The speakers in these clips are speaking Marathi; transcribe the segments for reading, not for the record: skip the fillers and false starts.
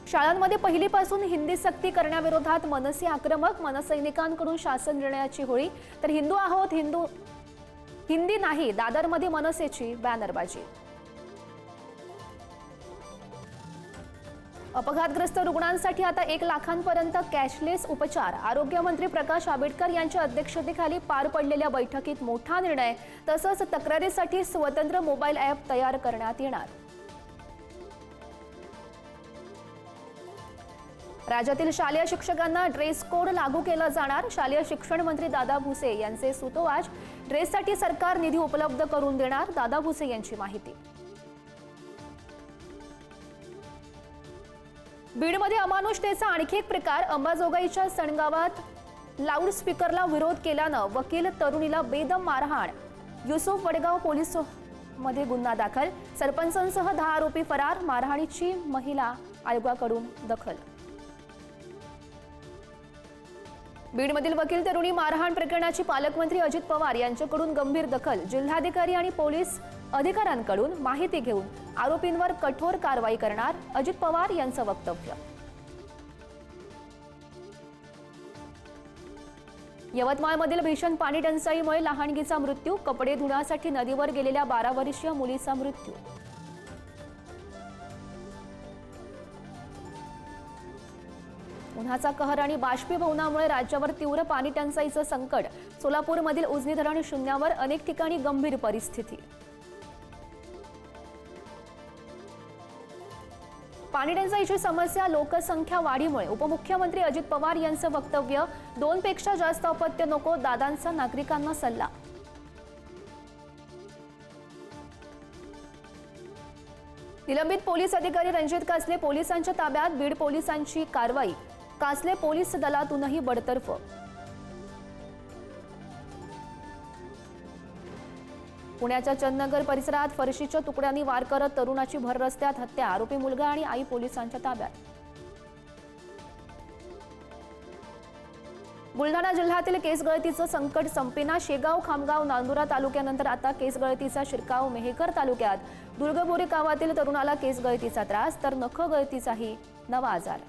शाळांमध्ये पहिलीपासून हिंदी सक्ती करण्याविरोधात मनसे आक्रमक, मनसैनिकांकडून शासन निर्णयाची होळी, तर हिंदू आहोत हिंदी नाही दादरमध्ये मनसेची बॅनरबाजी। अपघातग्रस्त रुग्णांसाठी आता 1 लाखांपर्यंत कॅशलेस उपचार। आरोग्यमंत्री प्रकाश आंबेडकर यांच्या अध्यक्षतेखाली पार पडलेल्या बैठकीत मोठा निर्णय। तसंच तक्रारीसाठी स्वतंत्र मोबाईल ॲप तयार करण्यात येणार। राज्यातील शालेय शिक्षकांना ड्रेस कोड लागू केला जाणार। शालेय शिक्षण मंत्री दादा भुसे यांचे सूतोवाच। ड्रेससाठी सरकार निधी उपलब्ध करून देणार, दादा भुसे यांची माहिती। बीडमध्ये अमानुषतेचा आणखी एक प्रकार। अंबाजोगाईच्या सणगावात लाऊडस्पीकरला विरोध केल्यानं वकील तरुणीला बेदम मारहाण। युसुफ वडगाव पोलीस मध्ये गुन्हा दाखल। सरपंचांसह 10 आरोपी फरार। मारहाणीची महिला आयोगाकडून दखल। बीडमधील वकील तरुणी मारहाण प्रकरणाची पालकमंत्री अजित पवार यांच्याकडून गंभीर दखल। जिल्हाधिकारी आणि पोलीस अधिकाऱ्यांकडून माहिती घेऊन आरोपींवर कठोर कारवाई करणार, अजित पवार यांचं वक्तव्य। यवतमाळमधील भीषण पाणी टंचाईमुळे लहानगीचा मृत्यू। कपडे धुण्यासाठी नदीवर गेलेल्या 12 वर्षीय मुलीचा मृत्यू। उन्हाचा कहर आणि बाष्पीभवनामुळे राज्यावर तीव्र पाणी टंचाईचं संकट। सोलापूरमधील उजनी धरण शून्यावर, अनेक ठिकाणी गंभीर परिस्थिती। पाणी टंचाईची समस्या लोकसंख्या वाढीमुळे। उपमुख्यमंत्री अजित पवार यांचं वक्तव्य। 2 पेक्षा जास्त अपत्य नको, दादांचा नागरिकांना सल्ला। निलंबित पोलीस अधिकारी रणजित कासले पोलिसांच्या ताब्यात। बीड पोलिसांची कारवाई। कासले पोलीस दलातूनही बडतर्फ। पुण्याच्या चंदनगर परिसरात फरशीच्या तुकड्यांनी वार करत तरुणाची भर रस्त्यात हत्या। आरोपी मुलगा आणि आई पोलिसांच्या ताब्यात। बुलढाणा जिल्ह्यातील केस गळतीचं संकट संपेना। शेगाव, खामगाव, नांदुरा तालुक्यानंतर आता केस गळतीचा शिरकाव मेहकर तालुक्यात। दुर्गबोरी गावातील तरुणाला केस गळतीचा त्रास, तर नख गळतीचाही नवा आजार।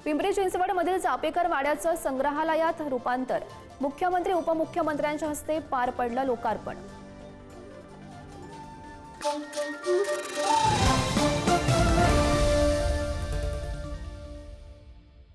पिंपरी चिंचवडमधील चापेकर वाड्याचं संग्रहालयात रूपांतर। मुख्यमंत्री उपमुख्यमंत्र्यांच्या हस्ते पार पडलं लोकार्पण।